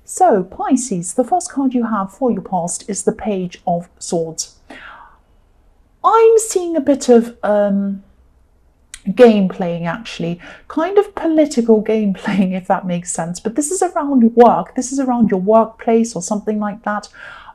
So Pisces, the first card you have for your past is the Page of Swords. I'm seeing a bit of game playing, actually, kind of political game playing, if that makes sense. But this is around work. This is around your workplace or something like that.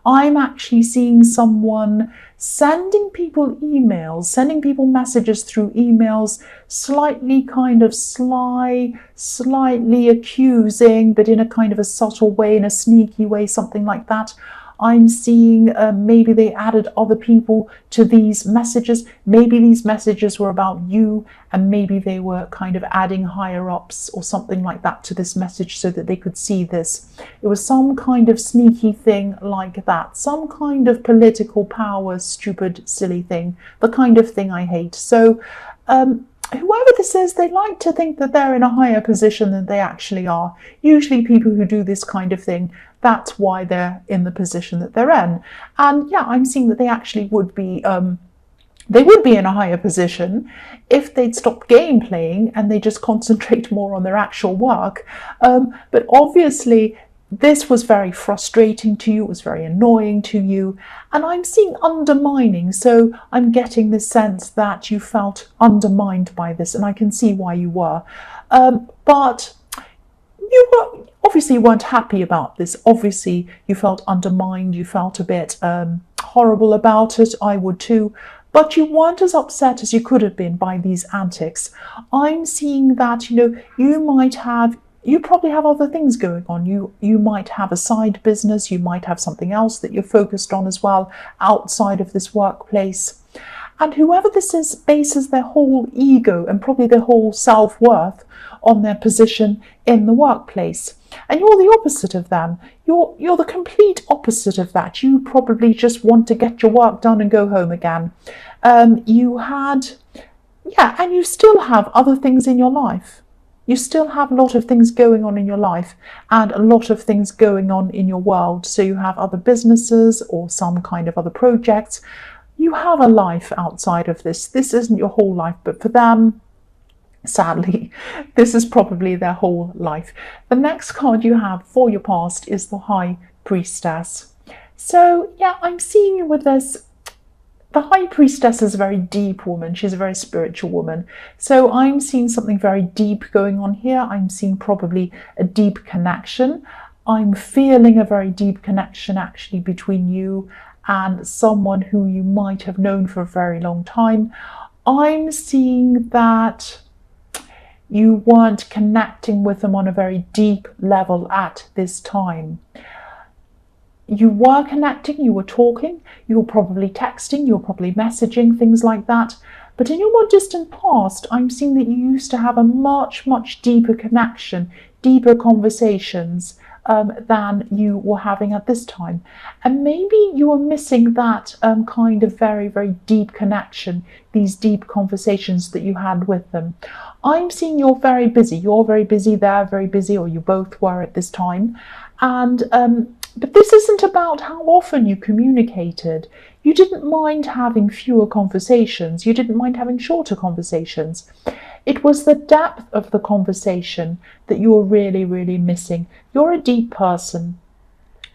I'm actually seeing someone sending people emails, sending people messages through emails, slightly kind of sly, slightly accusing, but in a kind of a subtle way, in a sneaky way, something like that. I'm seeing maybe they added other people to these messages. Maybe these messages were about you, and maybe they were kind of adding higher ups or something like that to this message so that they could see this. It was some kind of sneaky thing like that, some kind of political power, stupid, silly thing, the kind of thing I hate. So whoever this is, they like to think that they're in a higher position than they actually are. Usually people who do this kind of thing, that's why they're in the position that they're in. And yeah, I'm seeing that they actually would be in a higher position if they'd stop game playing and they just concentrate more on their actual work. But obviously this was very frustrating to you, it was very annoying to you, and I'm seeing undermining. So I'm getting this sense that you felt undermined by this, and I can see why you were. But you weren't happy about this. Obviously you felt undermined, you felt a bit horrible about it. I would too. But you weren't as upset as you could have been by these antics. I'm seeing that, you probably have other things going on. You might have a side business, you might have something else that you're focused on as well outside of this workplace. And whoever this is bases their whole ego and probably their whole self-worth on their position in the workplace. And you're the opposite of them. You're the complete opposite of that. You probably just want to get your work done and go home again. And you still have other things in your life. You still have a lot of things going on in your life and a lot of things going on in your world. So you have other businesses or some kind of other projects. You have a life outside of this. This isn't your whole life, but for them, sadly, this is probably their whole life. The next card you have for your past is the High Priestess. So yeah, I'm seeing you with this. The High Priestess is a very deep woman. She's a very spiritual woman. So I'm seeing something very deep going on here. I'm seeing probably a deep connection. I'm feeling a very deep connection actually between you and someone who you might have known for a very long time. I'm seeing that you weren't connecting with them on a very deep level at this time. You were connecting, you were talking, you were probably texting, you were probably messaging, things like that. But in your more distant past, I'm seeing that you used to have a much, much deeper connection, deeper conversations than you were having at this time. And maybe you were missing that kind of very, very deep connection, these deep conversations that you had with them. I'm seeing you're very busy. You're very busy, they're very busy, or you both were at this time. And but this isn't about how often you communicated. You didn't mind having fewer conversations. You didn't mind having shorter conversations. It was the depth of the conversation that you were really, really missing. You're a deep person,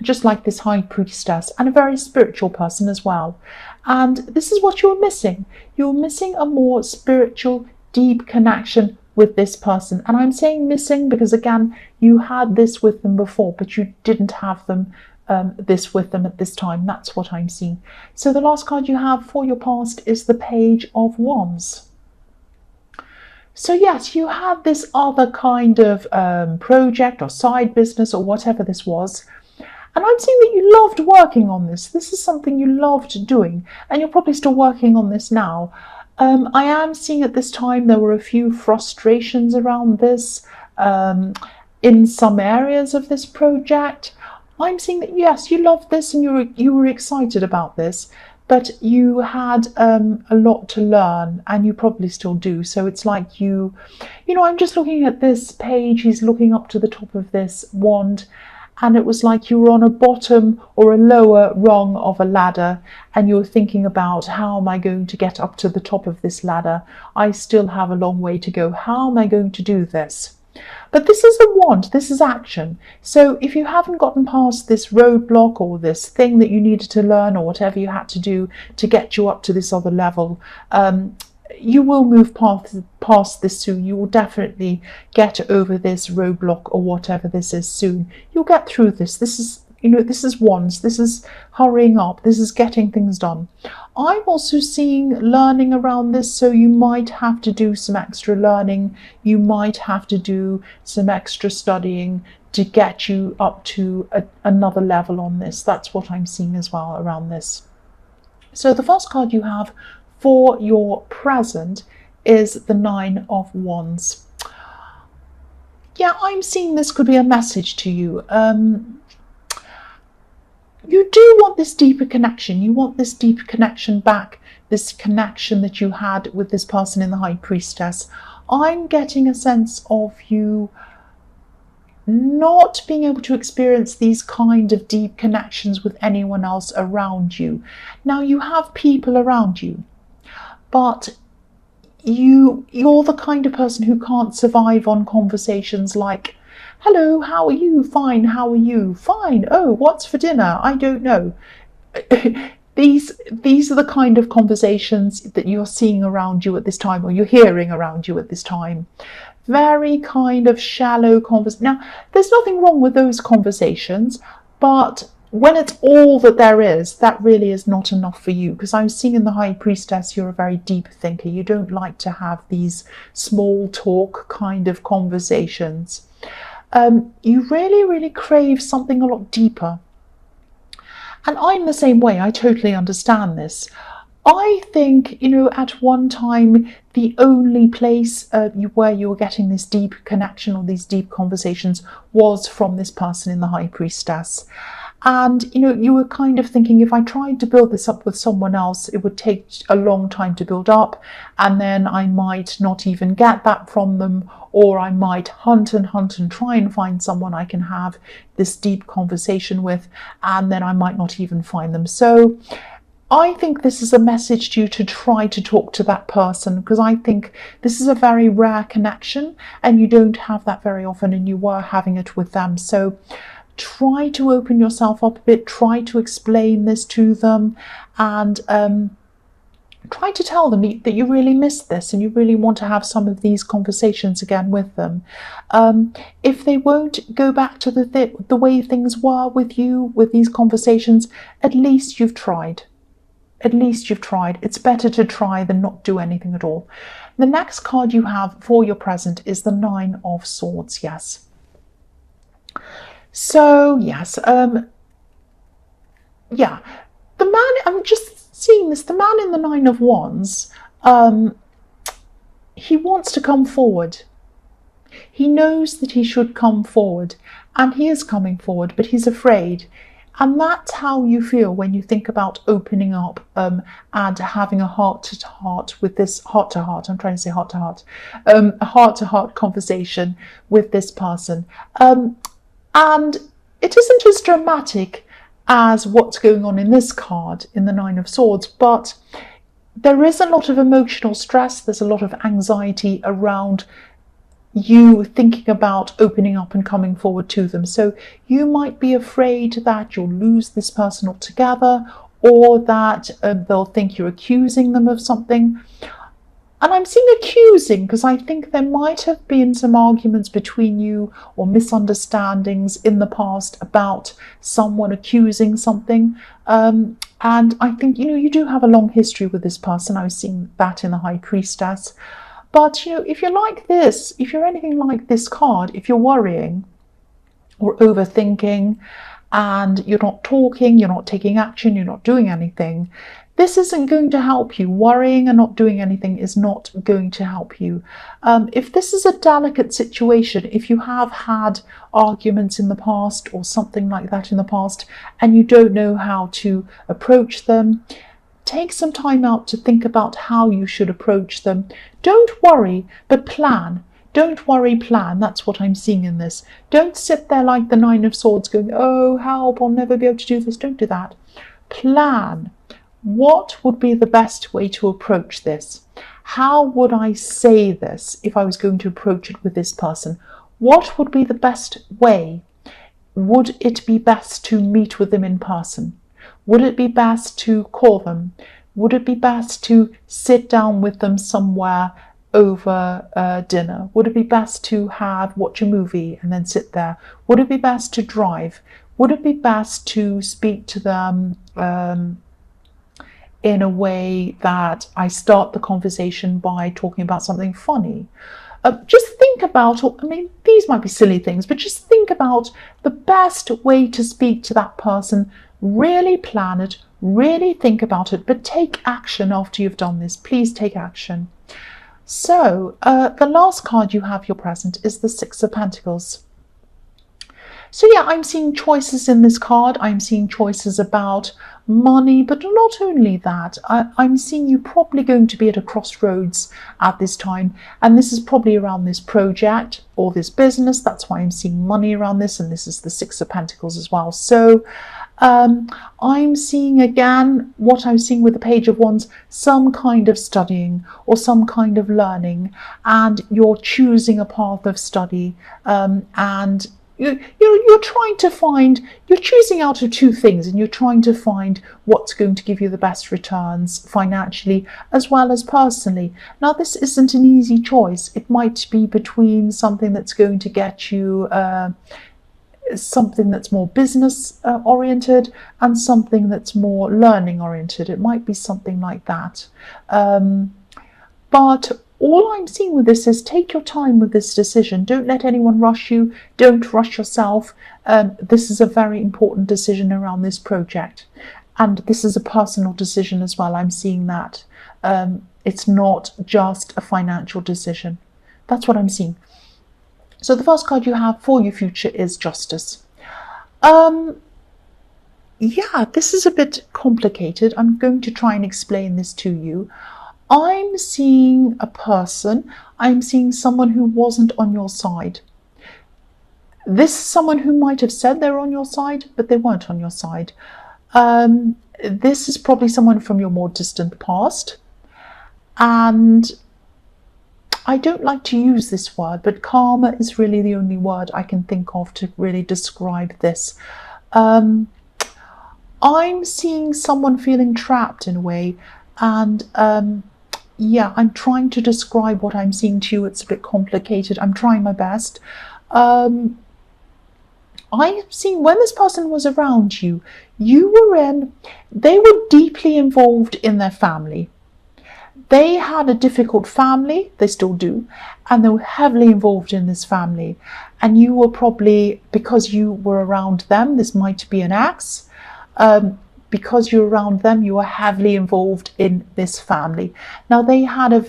just like this High Priestess, and a very spiritual person as well. And this is what you're missing. You're missing a more spiritual, deep connection with this person. And I'm saying missing because, again, you had this with them before, but you didn't have this with them at this time. That's what I'm seeing. So the last card you have for your past is the Page of Wands. So yes, you had this other kind of project or side business or whatever this was. And I'm seeing that you loved working on this. This is something you loved doing, and you're probably still working on this now. I am seeing at this time there were a few frustrations around this in some areas of this project. I'm seeing that yes, you loved this and you were excited about this, but you had a lot to learn, and you probably still do. So it's like I'm just looking at this page. He's looking up to the top of this wand, and it was like you were on a bottom or a lower rung of a ladder, and you were thinking about, how am I going to get up to the top of this ladder? I still have a long way to go. How am I going to do this? But this is a want, this is action. So if you haven't gotten past this roadblock or this thing that you needed to learn or whatever you had to do to get you up to this other level, you will move past this soon. You will definitely get over this roadblock or whatever this is soon. You'll get through this. This is, this is wands. This is hurrying up. This is getting things done. I'm also seeing learning around this, so you might have to do some extra learning. You might have to do some extra studying to get you up to another level on this. That's what I'm seeing as well around this. So the first card you have for your present is the Nine of Wands. Yeah, I'm seeing this could be a message to you. You do want this deeper connection. You want this deeper connection back, this connection that you had with this person in the High Priestess. I'm getting a sense of you not being able to experience these kind of deep connections with anyone else around you. Now, you have people around you, but you're the kind of person who can't survive on conversations like, hello, how are you? Fine, how are you? Fine. Oh, what's for dinner? I don't know. These are the kind of conversations that you're seeing around you at this time, or you're hearing around you at this time. Very kind of shallow conversation. Now, there's nothing wrong with those conversations, but when it's all that there is, that really is not enough for you. Because I'm seeing in the High Priestess, you're a very deep thinker. You don't like to have these small talk kind of conversations. You really, really crave something a lot deeper. And I'm the same way. I totally understand this. I think, at one time, the only place where you were getting this deep connection or these deep conversations was from this person in the High Priestess. And, you were kind of thinking, if I tried to build this up with someone else, it would take a long time to build up. And then I might not even get that from them, or I might hunt and try and find someone I can have this deep conversation with, and then I might not even find them. So I think this is a message to you to try to talk to that person, because I think this is a very rare connection and you don't have that very often, and you were having it with them. So try to open yourself up a bit, try to explain this to them, and try to tell them that you really miss this and you really want to have some of these conversations again with them. If they won't go back to the way things were with you, with these conversations, at least you've tried. At least you've tried. It's better to try than not do anything at all. The next card you have for your present is the Nine of Swords, yes. So, yes, yeah, the man, I'm just seeing this, the man in the Nine of Wands, he wants to come forward. He knows that he should come forward, and he is coming forward, but he's afraid. And that's how you feel when you think about opening up and having a heart-to-heart with this, heart-to-heart, I'm trying to say heart-to-heart, a heart-to-heart conversation with this person. And it isn't as dramatic as what's going on in this card, in the Nine of Swords, but there is a lot of emotional stress, there's a lot of anxiety around you thinking about opening up and coming forward to them. So you might be afraid that you'll lose this person altogether, or that they'll think you're accusing them of something. And I'm seeing accusing because I think there might have been some arguments between you or misunderstandings in the past about someone accusing something. And I think, you do have a long history with this person. I was seeing that in the High Priestess. But, if you're like this, if you're anything like this card, if you're worrying or overthinking and you're not talking, you're not taking action, you're not doing anything, this isn't going to help you. Worrying and not doing anything is not going to help you. If this is a delicate situation, if you have had arguments in the past or something like that in the past, and you don't know how to approach them, take some time out to think about how you should approach them. Don't worry, but plan. Don't worry, plan. That's what I'm seeing in this. Don't sit there like the Nine of Swords going, oh, help, I'll never be able to do this. Don't do that. Plan. What would be the best way to approach this? How would I say this if I was going to approach it with this person? What would be the best way? Would it be best to meet with them in person? Would it be best to call them? Would it be best to sit down with them somewhere over dinner? Would it be best to watch a movie and then sit there? Would it be best to drive? Would it be best to speak to them in a way that I start the conversation by talking about something funny? Just think about, I mean, these might be silly things, but just think about the best way to speak to that person. Really plan it, really think about it, but take action after you've done this. Please take action. So the last card you have, your present, is the Six of Pentacles. So yeah, I'm seeing choices in this card. I'm seeing choices about money, but not only that, I'm seeing you probably going to be at a crossroads at this time, and this is probably around this project or this business. That's why I'm seeing money around this, and this is the Six of Pentacles as well. So I'm seeing, again, what I'm seeing with the Page of Wands, some kind of studying or some kind of learning, and you're choosing a path of study, and you're trying to find, you're choosing out of two things, and you're trying to find what's going to give you the best returns financially as well as personally. Now, this isn't an easy choice. It might be between something that's going to get you something that's more business oriented and something that's more learning oriented. It might be something like that. But all I'm seeing with this is take your time with this decision. Don't let anyone rush you. Don't rush yourself. This is a very important decision around this project. And this is a personal decision as well. I'm seeing that. It's not just a financial decision. That's what I'm seeing. So the first card you have for your future is Justice. Yeah, this is a bit complicated. I'm going to try and explain this to you. I'm seeing a person, I'm seeing someone who wasn't on your side. This is someone who might have said they're on your side, but they weren't on your side. This is probably someone from your more distant past. And I don't like to use this word, but karma is really the only word I can think of to really describe this. I'm seeing someone feeling trapped in a way, and yeah, I'm trying to describe what I'm seeing to you. It's a bit complicated. I'm trying my best. I'm seeing when this person was around you, they were deeply involved in their family. They had a difficult family, they still do, and they were heavily involved in this family. And you were probably, because you were around them, this might be an ex, because you're around them, you were heavily involved in this family. Now, they had a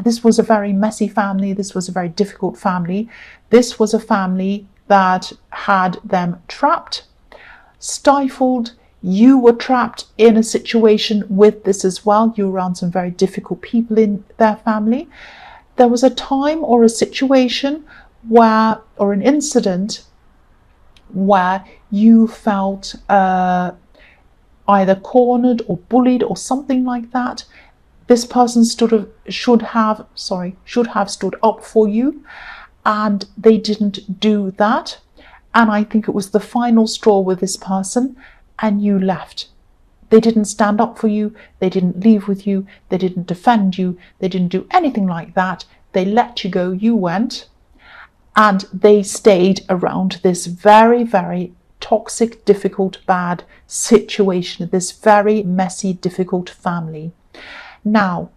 this was a very messy family. This was a very difficult family. This was a family that had them trapped, stifled. You were trapped in a situation with this as well. You were around some very difficult people in their family. There was a time or a situation where, or an incident where you felt either cornered or bullied or something like that. This person should have stood up for you, and they didn't do that. And I think it was the final straw with this person, and you left. They didn't stand up for you. They didn't leave with you. They didn't defend you. They didn't do anything like that. They let you go. You went, and they stayed around this very, very toxic, difficult, bad situation, this very messy, difficult family. Now,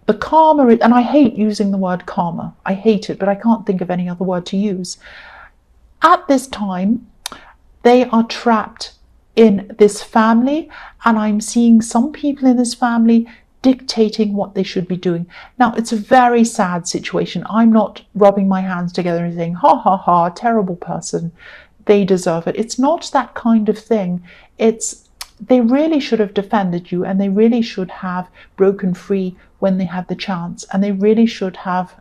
the karma, and I hate using the word karma. I hate it, but I can't think of any other word to use. At this time, they are trapped in this family, and I'm seeing some people in this family dictating what they should be doing. Now, it's a very sad situation. I'm not rubbing my hands together and saying, ha ha ha, terrible person, they deserve it. It's not that kind of thing. It's, they really should have defended you, and they really should have broken free when they had the chance, and they really should have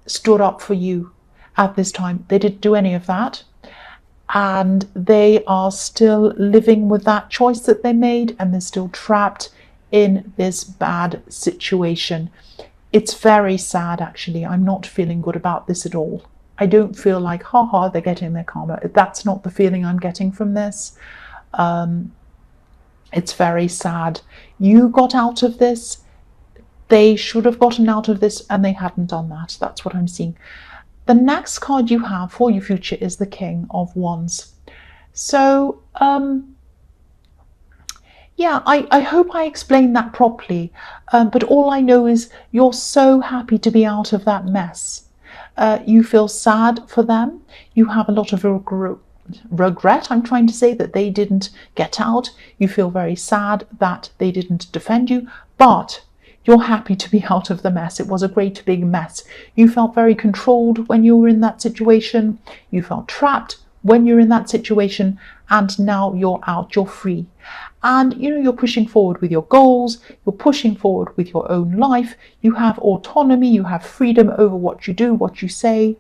stood up for you at this time. They didn't do any of that, and they are still living with that choice that they made, and they're still trapped in this bad situation. It's very sad, actually. I'm not feeling good about this at all. I don't feel like, haha, they're getting their karma. That's not the feeling I'm getting from this. It's very sad. You got out of this. They should have gotten out of this, and they hadn't done that. That's what I'm seeing. The next card you have for your future is the King of Wands. So, yeah, I hope I explained that properly. But all I know is you're so happy to be out of that mess. You feel sad for them. You have a lot of regret, I'm trying to say, that they didn't get out. You feel very sad that they didn't defend you, but you're happy to be out of the mess. It was a great big mess. You felt very controlled when you were in that situation. You felt trapped when you're in that situation, and now you're out, you're free. And you're pushing forward with your goals, you're pushing forward with your own life, you have autonomy, you have freedom over what you do, what you say.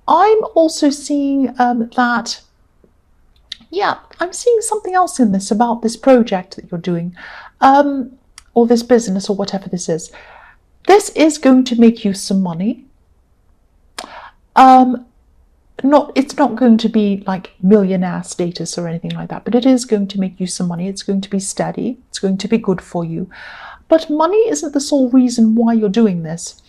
I'm also seeing that, yeah, I'm seeing something else in this about this project that you're doing, or this business, or whatever this is. This is going to make you some money. It's not going to be like millionaire status or anything like that, but it is going to make you some money. It's going to be steady. It's going to be good for you. But money isn't the sole reason why you're doing this.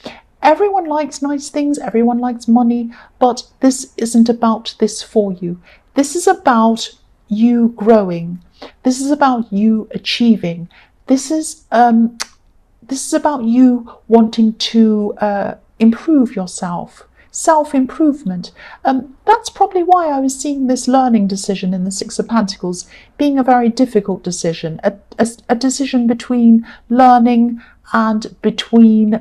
Everyone likes nice things. Everyone likes money, but this isn't about this for you. This is about you growing. This is about you achieving. This is about you wanting to improve yourself. Self-improvement. That's probably why I was seeing this learning decision in the Six of Pentacles being a very difficult decision, a decision between learning and between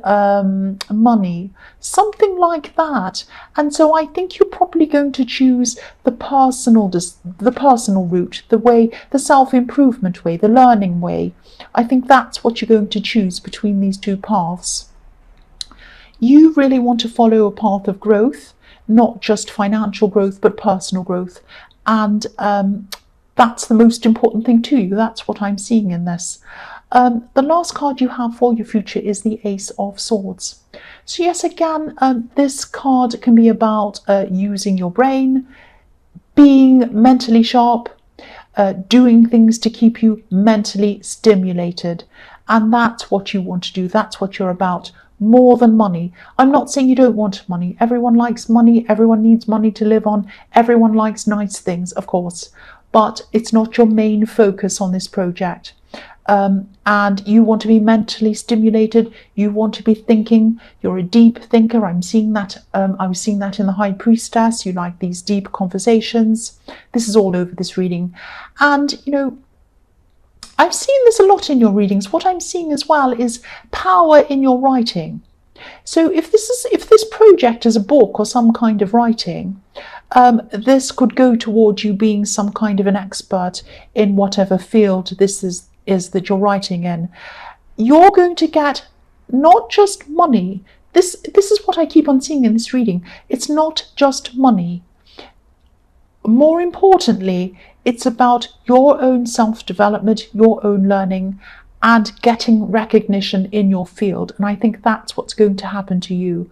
money, something like that. And so I think you're probably going to choose the personal route, the self-improvement way, the learning way. I think that's what you're going to choose between these two paths. You really want to follow a path of growth, not just financial growth, but personal growth. And that's the most important thing to you. That's what I'm seeing in this. The last card you have for your future is the Ace of Swords. So yes, again, this card can be about using your brain, being mentally sharp, doing things to keep you mentally stimulated. And that's what you want to do. That's what you're about. More than money. I'm not saying you don't want money. Everyone likes money. Everyone needs money to live on. Everyone likes nice things, of course. But it's not your main focus on this project. And you want to be mentally stimulated. You want to be thinking. You're a deep thinker. I'm seeing that. I was seeing that in the High Priestess. You like these deep conversations. This is all over this reading. And, I've seen this a lot in your readings. What I'm seeing as well is power in your writing. So if this project is a book or some kind of writing, this could go towards you being some kind of an expert in whatever field this is that you're writing in. You're going to get not just money. This is what I keep on seeing in this reading. It's not just money. More importantly, it's about your own self-development, your own learning, and getting recognition in your field. And I think that's what's going to happen to you.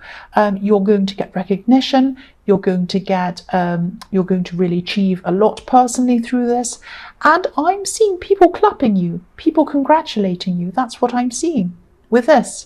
You're going to get recognition. You're going to really achieve a lot personally through this. And I'm seeing people clapping you, people congratulating you. That's what I'm seeing with this.